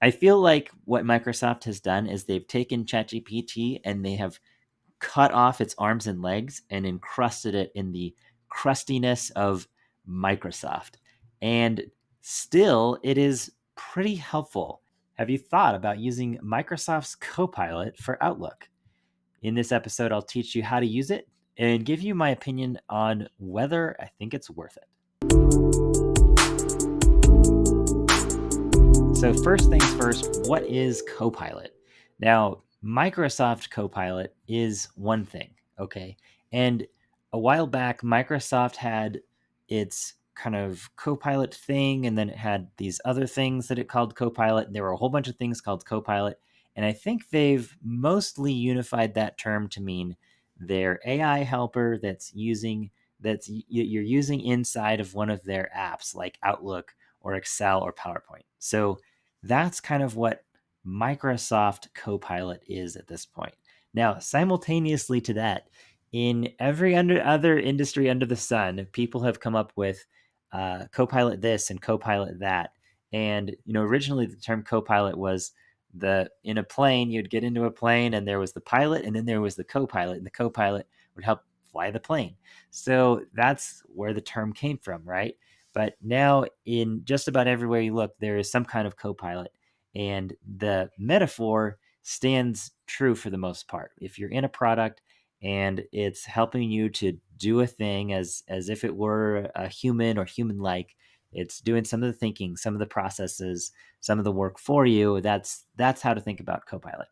I feel like what Microsoft has done is they've taken ChatGPT and they have cut off its arms and legs and encrusted it in the crustiness of Microsoft. And still, it is pretty helpful. Have you thought about using Microsoft's Copilot for Outlook? In this episode, I'll teach you how to use it and give you my opinion on whether I think it's worth it. So, first things first, what is Copilot? Now, Microsoft Copilot is one thing, okay? And a while back, Microsoft had its kind of Copilot thing, and then it had these other things that it called Copilot. There were a whole bunch of things called Copilot, and I think they've mostly unified that term to mean their AI helper you're using inside of one of their apps like Outlook or Excel or PowerPoint. So that's kind of what Microsoft Copilot is at this point. Now, simultaneously to that, in every other industry under the sun, people have come up with Copilot this and Copilot that. And originally the term Copilot was in a plane, you'd get into a plane and there was the pilot, and then there was the Copilot, and the Copilot would help fly the plane. So that's where the term came from, right? But now, in just about everywhere you look, there is some kind of Copilot, and the metaphor stands true for the most part. If you're in a product and it's helping you to do a thing as if it were a human or human-like, it's doing some of the thinking, some of the processes, some of the work for you. That's how to think about Copilot.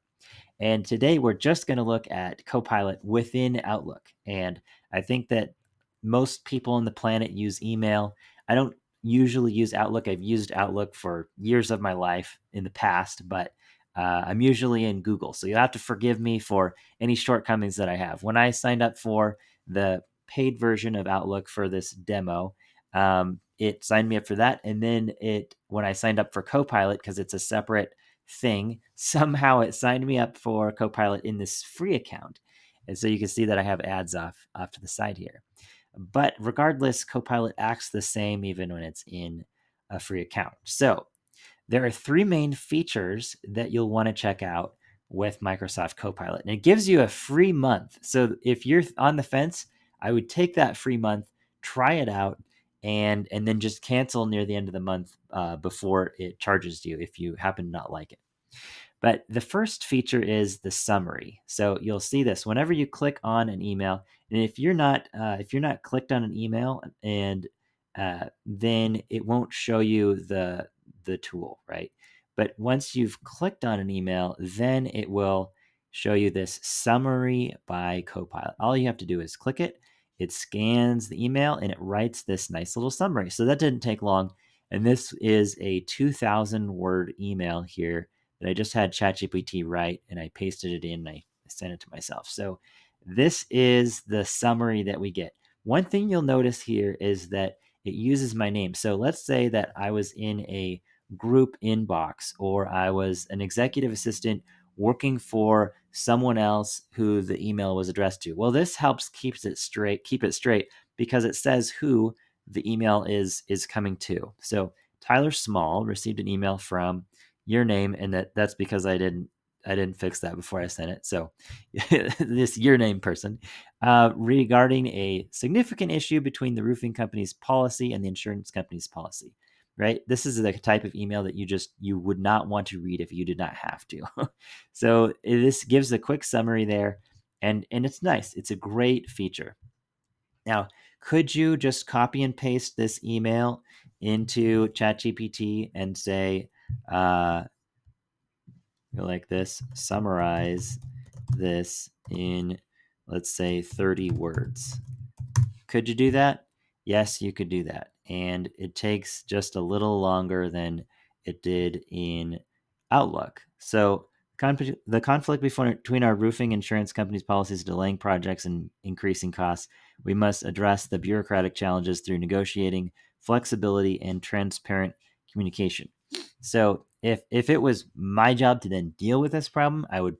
And today we're just going to look at Copilot within Outlook. And I think that most people on the planet use email. I don't usually use Outlook. I've used Outlook for years of my life in the past, but I'm usually in Google. So you'll have to forgive me for any shortcomings that I have. When I signed up for the paid version of Outlook for this demo, it signed me up for that. And then when I signed up for Copilot, because it's a separate thing, somehow it signed me up for Copilot in this free account. And so you can see that I have ads off to the side here. But regardless, Copilot acts the same even when it's in a free account. So there are three main features that you'll want to check out with Microsoft Copilot. And it gives you a free month. So if you're on the fence, I would take that free month, try it out, and then just cancel near the end of the month before it charges you if you happen to not like it. But the first feature is the summary. So you'll see this whenever you click on an email, and if you're not clicked on an email, and then it won't show you the tool, right? But once you've clicked on an email, then it will show you this summary by Copilot. All you have to do is click it. It scans the email and it writes this nice little summary. So that didn't take long. And this is a 2,000 word email here that I just had ChatGPT write, and I pasted it in and I sent it to myself. So this is the summary that we get. One thing you'll notice here is that it uses my name. So let's say that I was in a group inbox, or I was an executive assistant working for someone else who the email was addressed to. Well, this helps keep it straight because it says who the email is coming to. So Tyler Small received an email from your name, and that's because I didn't fix that before I sent it. So this your name person regarding a significant issue between the roofing company's policy and the insurance company's policy, right? This is the type of email that you would not want to read if you did not have to. So this gives a quick summary there, and it's nice. It's a great feature. Now, could you just copy and paste this email into ChatGPT and say, like this, summarize this in, let's say, 30 words? Could you do that? Yes, you could do that. And it takes just a little longer than it did in Outlook. So the conflict between our roofing insurance company's policies delaying projects and increasing costs, we must address the bureaucratic challenges through negotiating flexibility and transparent communication. So if it was my job to then deal with this problem, I would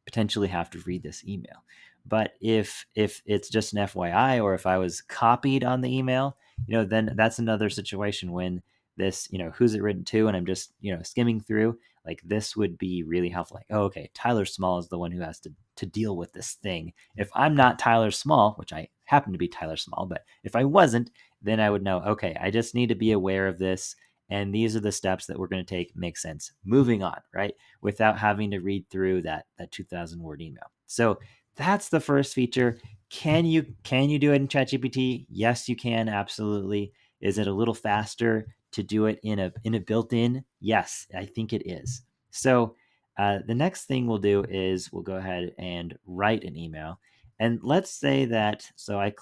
potentially have to read this email. But if it's just an FYI, or if I was copied on the email, then that's another situation when this, who's it written to, and I'm just, skimming through. like this would be really helpful. Like, oh, okay, Tyler Small is the one who has to deal with this thing. If I'm not Tyler Small, which I happen to be Tyler Small, but if I wasn't, then I would know, okay, I just need to be aware of this. And these are the steps that we're going to take. Make sense. Moving on, right? Without having to read through that 2,000 word email. So that's the first feature. Can you do it in ChatGPT? Yes, you can. Absolutely. Is it a little faster to do it in a built-in? Yes, I think it is. So the next thing we'll do is we'll go ahead and write an email. And let's say that, so I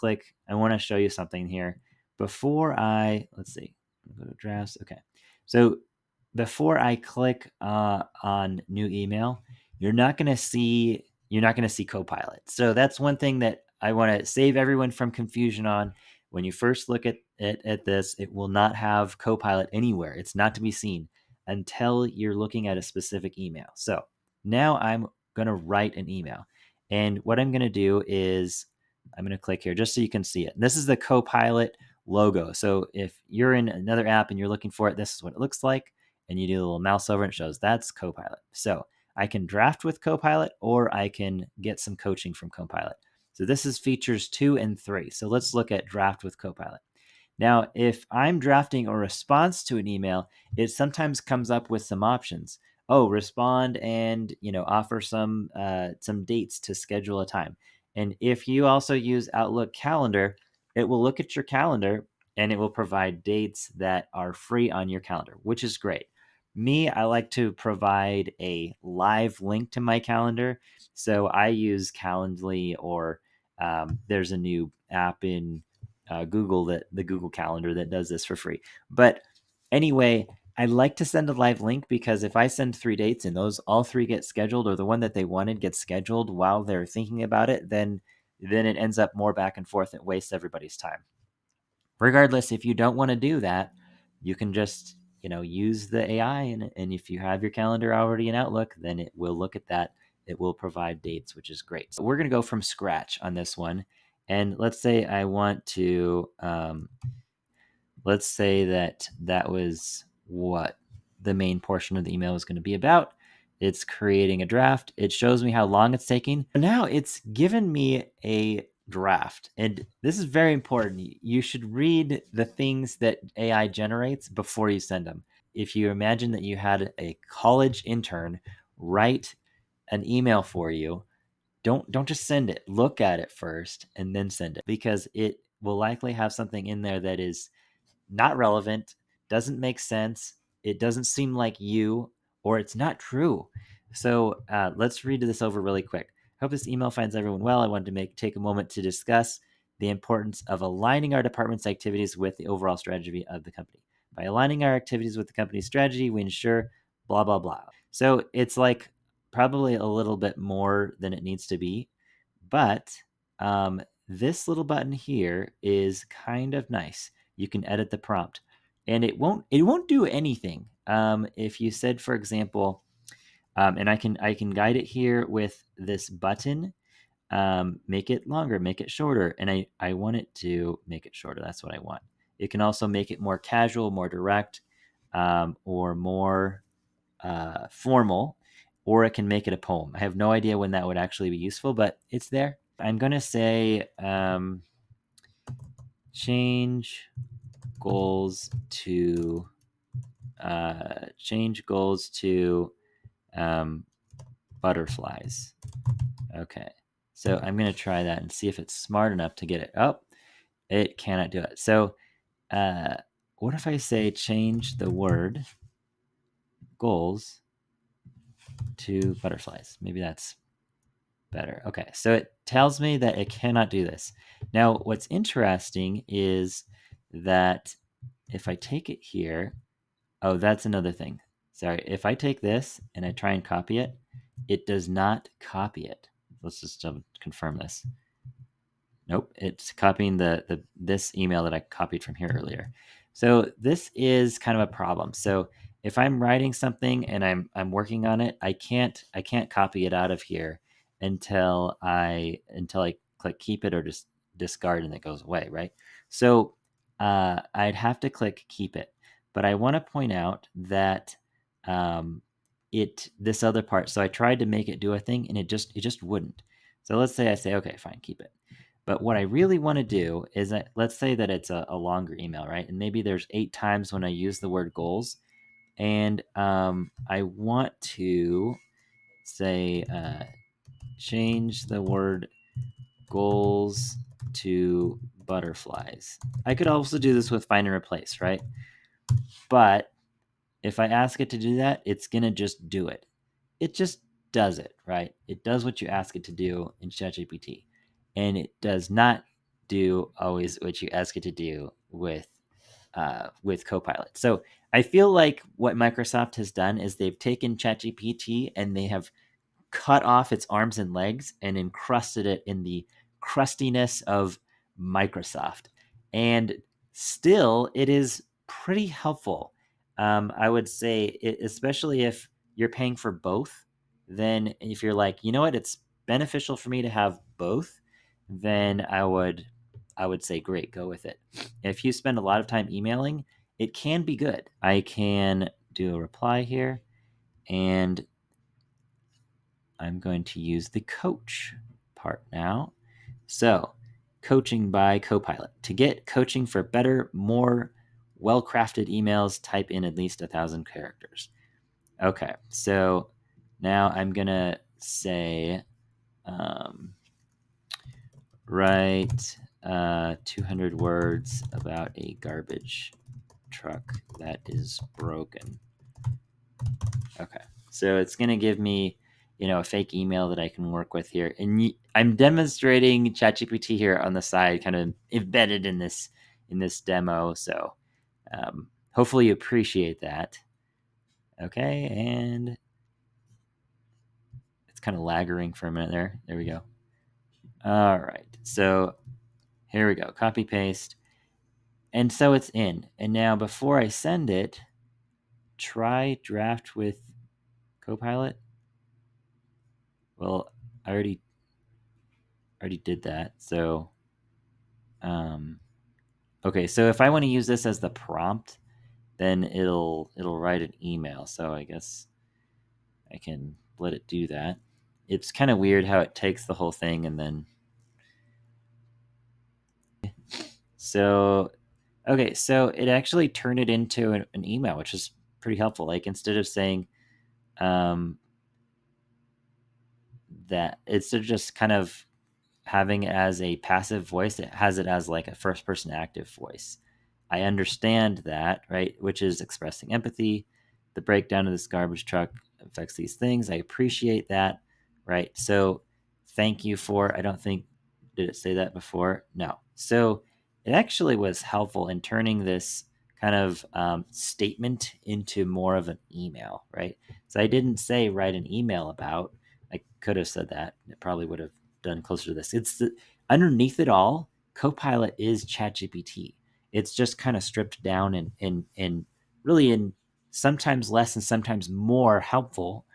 want to show you something here. Before let's see, go to drafts. Okay. So before I click on new email, you're not going to see Copilot. So that's one thing that I want to save everyone from confusion on. When you first look at this, it will not have Copilot anywhere. It's not to be seen until you're looking at a specific email. So now I'm going to write an email. And what I'm going to do is I'm going to click here just so you can see it. This is the Copilot logo. So if you're in another app and you're looking for it, this is what it looks like. And you do a little mouse over and it shows that's Copilot. So I can draft with Copilot or I can get some coaching from Copilot. So this is features 2 and 3. So let's look at draft with Copilot. Now, if I'm drafting a response to an email, it sometimes comes up with some options. Oh, respond and offer some dates to schedule a time. And if you also use Outlook Calendar, it will look at your calendar and it will provide dates that are free on your calendar, which is great. Me, I like to provide a live link to my calendar. So I use Calendly, or there's a new app in Google, the Google Calendar, that does this for free. But anyway, I like to send a live link because if I send 3 dates and those all 3 get scheduled, or the one that they wanted gets scheduled while they're thinking about it, then it ends up more back and forth. It wastes everybody's time. Regardless, if you don't want to do that, you can just use the AI, and if you have your calendar already in Outlook, then it will look at that. It will provide dates, which is great. So we're going to go from scratch on this one. And let's say I want to, let's say that was what the main portion of the email was going to be about. It's creating a draft. It shows me how long it's taking. Now it's given me a draft. And this is very important. You should read the things that AI generates before you send them. If you imagine that you had a college intern write an email for you, don't just send it. Look at it first and then send it, because it will likely have something in there that is not relevant, doesn't make sense, it doesn't seem like you, or it's not true. So let's read this over really quick. Hope this email finds everyone well. I wanted to take a moment to discuss the importance of aligning our department's activities with the overall strategy of the company. By aligning our activities with the company's strategy, we ensure blah, blah, blah. So it's like probably a little bit more than it needs to be, but this little button here is kind of nice. You can edit the prompt, and it won't do anything. If you said, for example, and I can guide it here with this button. Make it longer, make it shorter, and I want it to make it shorter. That's what I want. It can also make it more casual, more direct, or more formal, or it can make it a poem. I have no idea when that would actually be useful, but it's there. I'm going to say change goals to butterflies. Okay, so I'm going to try that and see if it's smart enough to get it. Oh, it cannot do it. So what if I say change the word goals to butterflies? Maybe that's better. Okay, so it tells me that it cannot do this. Now, what's interesting is that if I take it here, oh, that's another thing. Sorry, if I take this and I try and copy it, it does not copy it. Let's just confirm this. Nope, it's copying this email that I copied from here earlier. So this is kind of a problem. So if I'm writing something and I'm working on it, I can't copy it out of here until I click keep it or just discard, and it goes away, right? So I'd have to click keep it. But I want to point out that this other part. So I tried to make it do a thing, and it just wouldn't. So let's say I say, okay, fine, keep it. But what I really want to do is that, let's say that it's a longer email, right? And maybe there's 8 times when I use the word goals, and I want to say change the word goals to butterflies. I could also do this with find and replace, right? But if I ask it to do that, it's gonna just do it. It just does it, right? It does what you ask it to do in ChatGPT, and it does not do always what you ask it to do with Copilot. So I feel like what Microsoft has done is they've taken ChatGPT and they have cut off its arms and legs and encrusted it in the crustiness of Microsoft. And still, it is pretty helpful. I would say, especially if you're paying for both, then if you're like, you know what, it's beneficial for me to have both, then I would say great, go with it. If you spend a lot of time emailing, it can be good. I can do a reply here, and I'm going to use the coach part now. So, coaching by Copilot. To get coaching for better, more well crafted emails, type in at least 1,000 characters. Okay, so now I'm going to say, write 200 words about a garbage truck that is broken. Okay. So it's going to give me, a fake email that I can work with here. And I'm demonstrating ChatGPT here on the side, kind of embedded in this demo. So hopefully you appreciate that. Okay. And it's kind of laggering for a minute there. There we go. All right. So here we go. Copy, paste. And so it's in. And now before I send it, try draft with Copilot. Well, I already did that. So, okay. So if I want to use this as the prompt, then it'll write an email. So I guess I can let it do that. It's kind of weird how it takes the whole thing and then. So, okay. So it actually turned it into an email, which is pretty helpful. Like instead of saying, that instead of just kind of having it as a passive voice, it has it as like a first person active voice. I understand that, right? Which is expressing empathy. The breakdown of this garbage truck affects these things. I appreciate that, right? So thank you for, I don't think, did it say that before? No. So it actually was helpful in turning this kind of statement into more of an email, right? So I didn't say write an email about, I could have said that. It probably would have done closer to this. It's underneath it all, Copilot is ChatGPT. It's just kind of stripped down and really in sometimes less and sometimes more helpful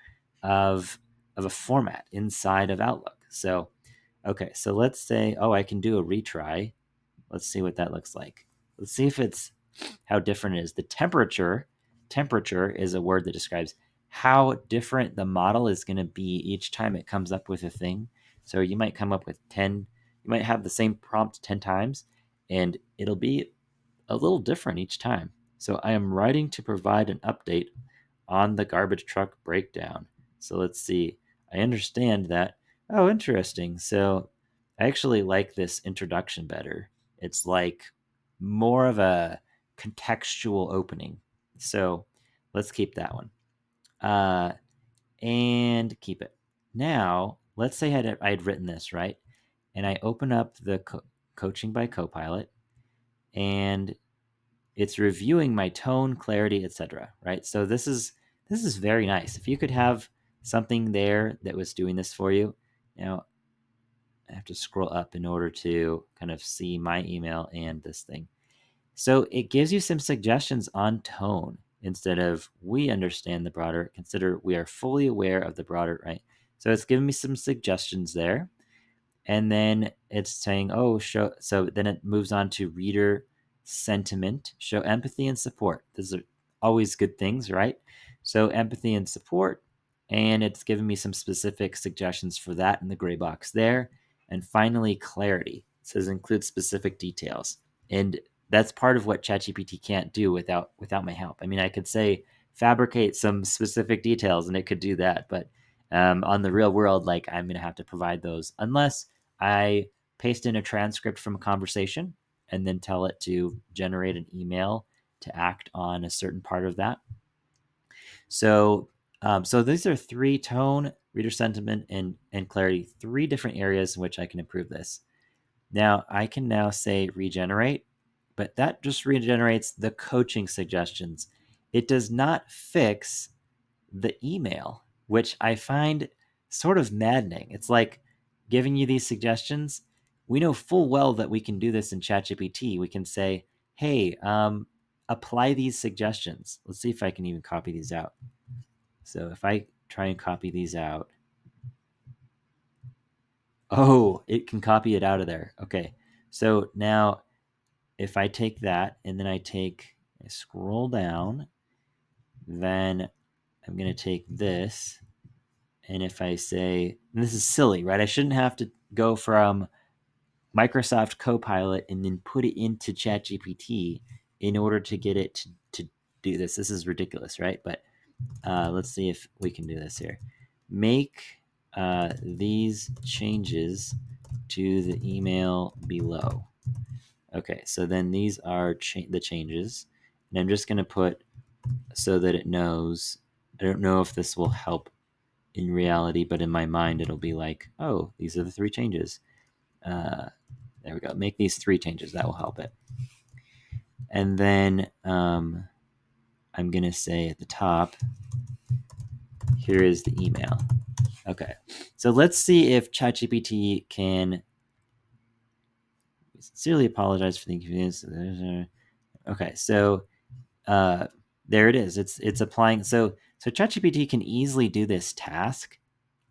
of a format inside of Outlook. So, okay, so let's say, oh, I can do a retry. Let's see what that looks like. Let's see if it's how different it is. The temperature is a word that describes how different the model is going to be each time it comes up with a thing. So you might come up with 10, you might have the same prompt 10 times, and it'll be a little different each time. So I am writing to provide an update on the garbage truck breakdown. So let's see. I understand that. Oh, interesting. So I actually like this introduction better. It's like more of a contextual opening. So let's keep that one. And keep it. Now, let's say I had written this, right? And I open up the coaching by Copilot, and it's reviewing my tone, clarity, etc. Right? So this is very nice. If you could have something there that was doing this for you. Now, I have to scroll up in order to kind of see my email and this thing. So it gives you some suggestions on tone instead of we understand the broader, consider we are fully aware of the broader, right? So it's giving me some suggestions there. And then it's saying, oh, show. So then it moves on to reader sentiment, show empathy and support. Those are always good things, right? So empathy and support. and it's given me some specific suggestions for that in the gray box there. And finally, clarity. It says include specific details. And that's part of what ChatGPT can't do without my help. I mean, I could say fabricate some specific details and it could do that, but on the real world, like I'm going to have to provide those unless I paste in a transcript from a conversation and then tell it to generate an email to act on a certain part of that. So these are three: tone, reader sentiment, and clarity. Three different areas in which I can improve this. Now I can now say regenerate, but that just regenerates the coaching suggestions. It does not fix the email, which I find sort of maddening. It's like giving you these suggestions. We know full well that we can do this in ChatGPT. We can say, hey, apply these suggestions. Let's see if I can even copy these out. So if I try and copy these out, oh, it can copy it out of there. Okay. So now if I take that and then I scroll down, then I'm going to take this. And if I say, and this is silly, right? I shouldn't have to go from Microsoft Copilot and then put it into ChatGPT in order to get it to do this. This is ridiculous, right? But let's see if we can do this here. Make these changes to the email below. Okay, so then these are the changes. And I'm just going to put so that it knows. I don't know if this will help in reality, but in my mind, it'll be like, oh, these are the three changes. There we go. Make these three changes. That will help it. And then I'm going to say at the top, here is the email. Okay, so let's see if ChatGPT can. Sincerely apologize for the inconvenience. Okay, so there it is. It's applying. So ChatGPT can easily do this task.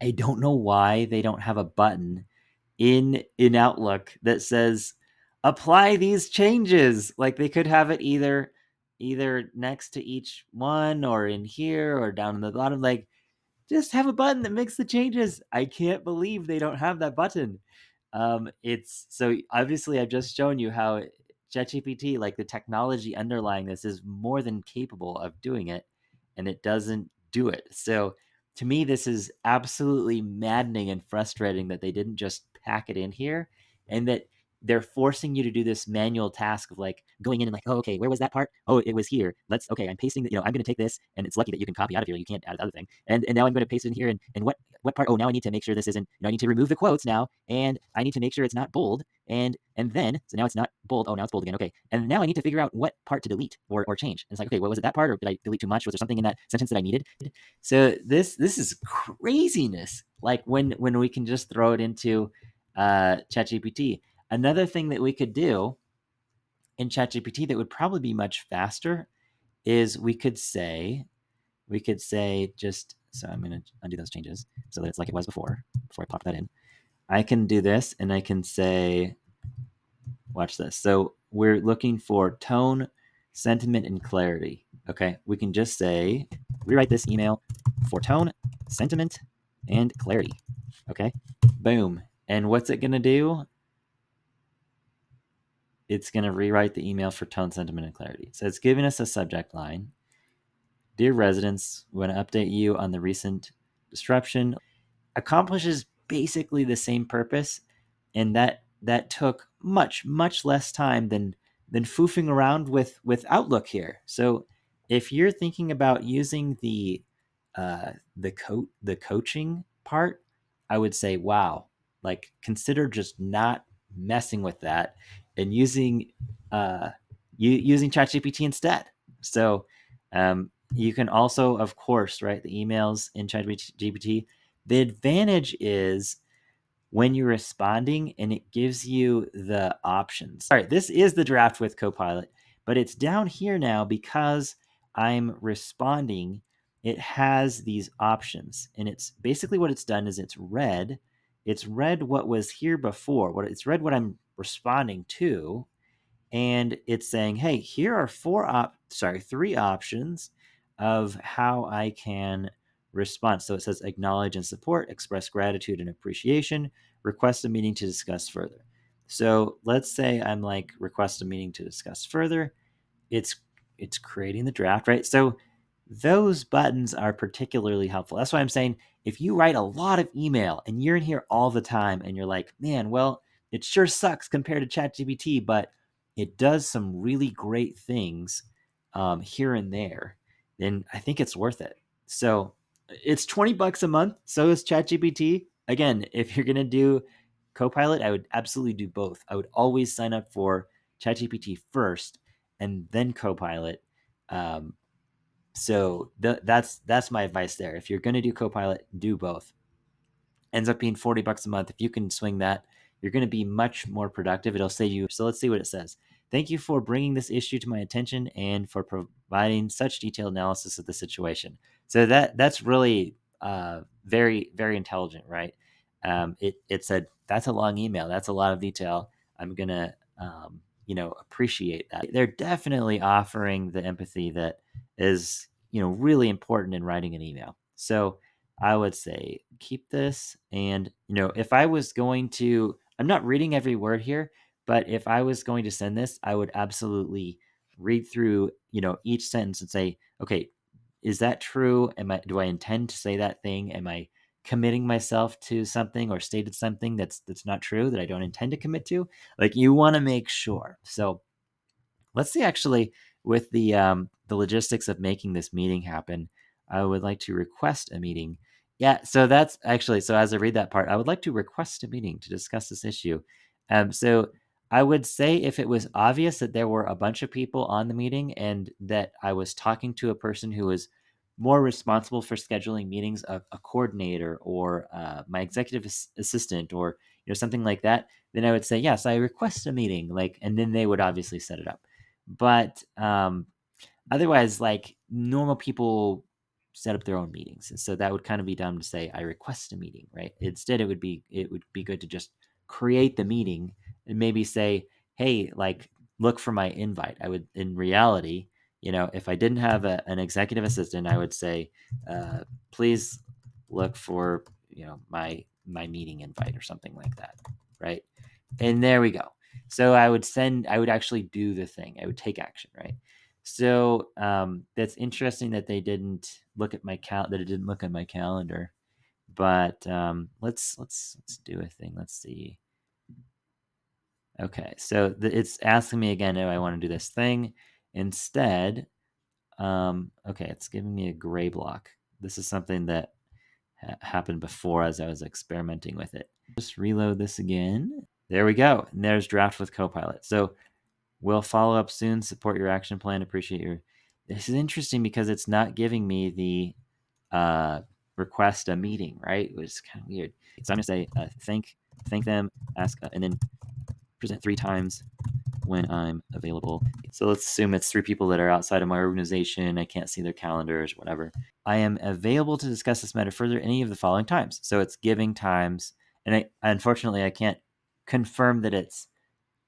I don't know why they don't have a button in Outlook that says apply these changes. Like they could have it either next to each one or in here or down in the bottom. Like just have a button that makes the changes. I can't believe they don't have that button. It's so obviously I've just shown you how ChatGPT, like the technology underlying this, is more than capable of doing it, and it doesn't do it. So to me, this is absolutely maddening and frustrating that they didn't just pack it in here, and that they're forcing you to do this manual task of like going in and like, oh, okay, where was that part? Oh, it was here. I'm pasting the, I'm going to take this, and it's lucky that you can copy out of here. You can't add the other thing. And now I'm going to paste it in here. And what part? Oh, now I need to make sure this isn't, I need to remove the quotes now, and I need to make sure it's not bold. And then, so now it's not bold. Oh, now it's bold again. Okay. And now I need to figure out what part to delete or change. And it's like, okay, what was it, that part? Or did I delete too much? Was there something in that sentence that I needed? So this is craziness. Like when we can just throw it into ChatGPT. Another thing that we could do in ChatGPT that would probably be much faster is we could say just, so I'm going to undo those changes so that it's like it was before I pop that in. I can do this and I can say, watch this. So we're looking for tone, sentiment, and clarity. Okay. We can just say, rewrite this email for tone, sentiment, and clarity. Okay. Boom. And what's it going to do? It's going to rewrite the email for tone, sentiment, and clarity. So it's giving us a subject line. Dear residents, we want to update you on the recent disruption. Accomplishes basically the same purpose, and that took much less time than foofing around with Outlook here. So if you're thinking about using the coaching part, I would say, wow, like consider just not messing with that and using using ChatGPT instead. So you can also, of course, write the emails in ChatGPT. The advantage is when you're responding and it gives you the options. All right, this is the draft with Copilot, but it's down here now because I'm responding. It has these options, and it's basically what it's done is it's read what was here before. It's read what I'm responding to, and it's saying, hey, here are three options of how I can response. So it says acknowledge and support, express gratitude and appreciation, request a meeting to discuss further. So let's say I'm like, request a meeting to discuss further. It's creating the draft, right? So those buttons are particularly helpful. That's why I'm saying if you write a lot of email and you're in here all the time and you're like, man, well, it sure sucks compared to ChatGPT, but it does some really great things here and there, then I think it's worth it. So it's $20 a month. So is ChatGPT. Again, if you're going to do Copilot, I would absolutely do both. I would always sign up for ChatGPT first and then Copilot. So that's my advice there. If you're going to do Copilot, do both. Ends up being $40 a month. If you can swing that, you're going to be much more productive. It'll say you. So let's see what it says. Thank you for bringing this issue to my attention and for providing such detailed analysis of the situation. So that's really very, very intelligent, right? It said that's a long email. That's a lot of detail. I'm gonna appreciate that. They're definitely offering the empathy that is really important in writing an email. So I would say keep this. And, if I was going to, I'm not reading every word here, but if I was going to send this, I would absolutely read through, each sentence and say, okay, is that true? Do I intend to say that thing? Am I committing myself to something or stated something that's not true that I don't intend to commit to? Like you want to make sure. So let's see actually with the logistics of making this meeting happen. I would like to request a meeting. Yeah, so that's actually, so as I read that part, I would like to request a meeting to discuss this issue. So I would say if it was obvious that there were a bunch of people on the meeting and that I was talking to a person who was more responsible for scheduling meetings, a coordinator or my executive assistant or something like that, then I would say yes, I request a meeting, like, and then they would obviously set it up. But otherwise, like normal people set up their own meetings, and so that would kind of be dumb to say I request a meeting, right? Instead, it would be good to just create the meeting and maybe say, hey, like look for my invite. I would, in reality, if I didn't have an executive assistant, I would say, please look for my meeting invite or something like that, right? And there we go. So I would actually do the thing. I would take action, right? So that's interesting that they didn't look at that it didn't look at my calendar. But let's do a thing. Let's see. Okay, so it's asking me again if I want to do this thing. Instead, okay, it's giving me a gray block. This is something that happened before as I was experimenting with it. Just reload this again. There we go. And there's draft with Copilot. So we'll follow up soon. Support your action plan. Appreciate your. This is interesting because it's not giving me the request a meeting, right? Which is kind of weird. So I'm gonna say thank them, ask, and then present 3 times when I'm available. So let's assume it's 3 people that are outside of my organization. I can't see their calendars, whatever. I am available to discuss this matter further any of the following times. So it's giving times, and unfortunately I can't confirm that it's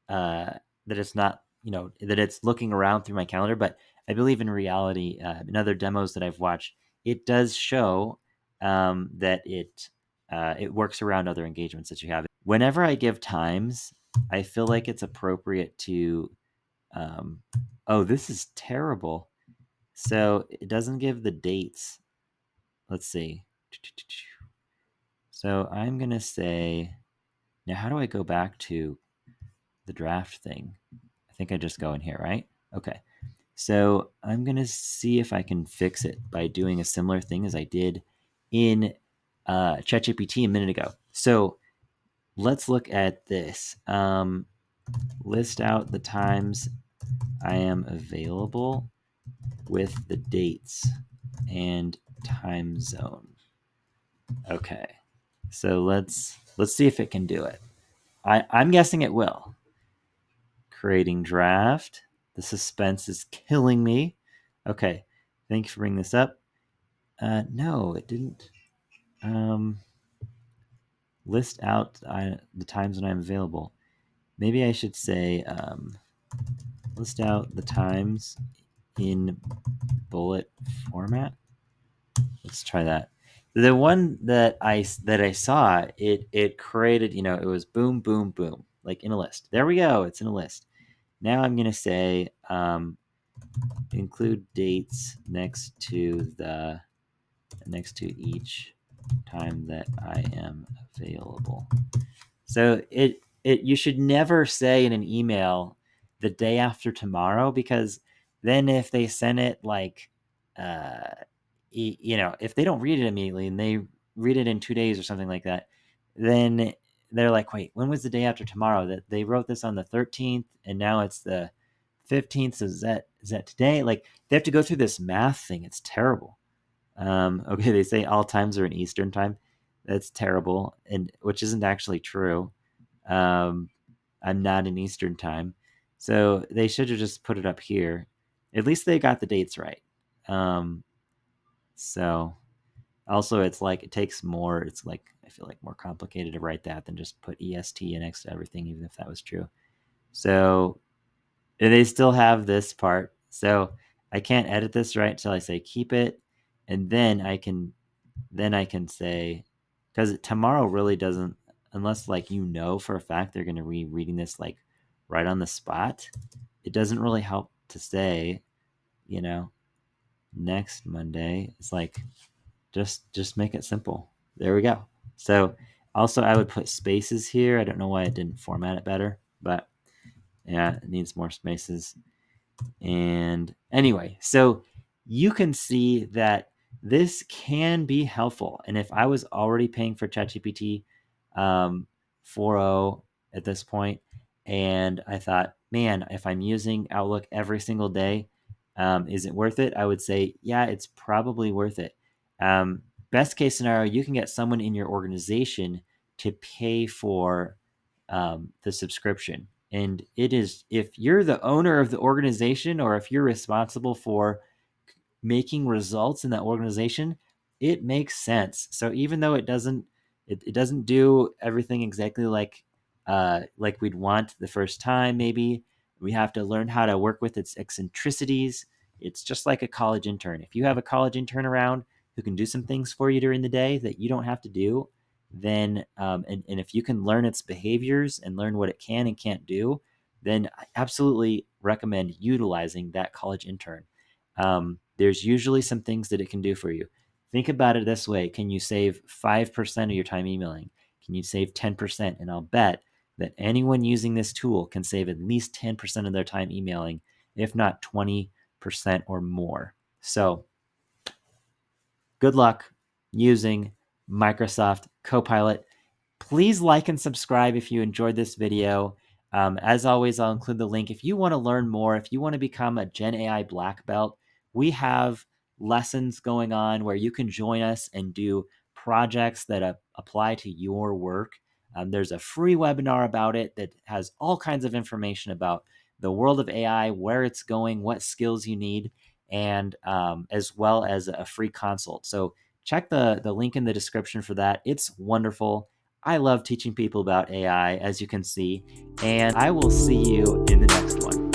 not, that it's looking around through my calendar, but I believe in reality, in other demos that I've watched, it does show that it works around other engagements that you have. Whenever I give times, I feel like it's appropriate to, oh, this is terrible. So it doesn't give the dates. Let's see. So I'm going to say, now how do I go back to the draft thing? I think I just go in here, right? Okay. So I'm going to see if I can fix it by doing a similar thing as I did in ChatGPT a minute ago. So let's look at this. List out the times I am available with the dates and time zone. Okay. So let's see if it can do it. I'm guessing it will. Creating draft. The suspense is killing me. Okay. Thank you for bringing this up. No, it didn't. List out the times when I'm available. Maybe I should say list out the times in bullet format. Let's try that. The one that I saw, it created, it was boom, boom, boom, like in a list. There we go. It's in a list. Now I'm gonna say include dates next to each time that I am available. So it you should never say in an email the day after tomorrow, because then if they send it like uh if they don't read it immediately and they read it in 2 days or something like that, then they're like, wait, when was the day after tomorrow? That they wrote this on the 13th and now it's the 15th. So is that today? Like, they have to go through this math thing. It's terrible. Okay, they say all times are in Eastern time. That's terrible, and which isn't actually true. Um, I'm not in Eastern time, so they should have just put it up here. At least they got the dates right. Um, so also, it's like it takes more. It's like, I feel like, more complicated to write that than just put EST next to everything, even if that was true. So and they still have this part. So I can't edit this right until I say keep it, and then I can say, because tomorrow really doesn't, unless like for a fact they're going to be reading this like right on the spot. It doesn't really help to say, you know, next Monday. It's like just make it simple. There we go. So also I would put spaces here. I don't know why I didn't format it better, but yeah, it needs more spaces. And anyway, so you can see that this can be helpful. And if I was already paying for ChatGPT 4.0 at this point, and I thought, man, if I'm using Outlook every single day, is it worth it? I would say, yeah, it's probably worth it. Um, Best case scenario, you can get someone in your organization to pay for the subscription. And it is, if you're the owner of the organization or if you're responsible for making results in that organization, it makes sense. So even though it doesn't do everything exactly like we'd want the first time, maybe we have to learn how to work with its eccentricities. It's just like a college intern. If you have a college intern around who can do some things for you during the day that you don't have to do, then and if you can learn its behaviors and learn what it can and can't do, then I absolutely recommend utilizing that college intern. There's usually some things that it can do for you. Think about it this way: can you save 5% of your time emailing? Can you save 10%? And I'll bet that anyone using this tool can save at least 10% of their time emailing, if not 20% or more. So good luck using Microsoft Copilot. Please like and subscribe if you enjoyed this video. As always, I'll include the link. If you want to learn more, if you want to become a Gen AI black belt, we have lessons going on where you can join us and do projects that apply to your work. There's a free webinar about it that has all kinds of information about the world of AI, where it's going, what skills you need, and as well as a free consult. So check the link in the description for that. It's wonderful. I love teaching people about AI, as you can see, and I will see you in the next one.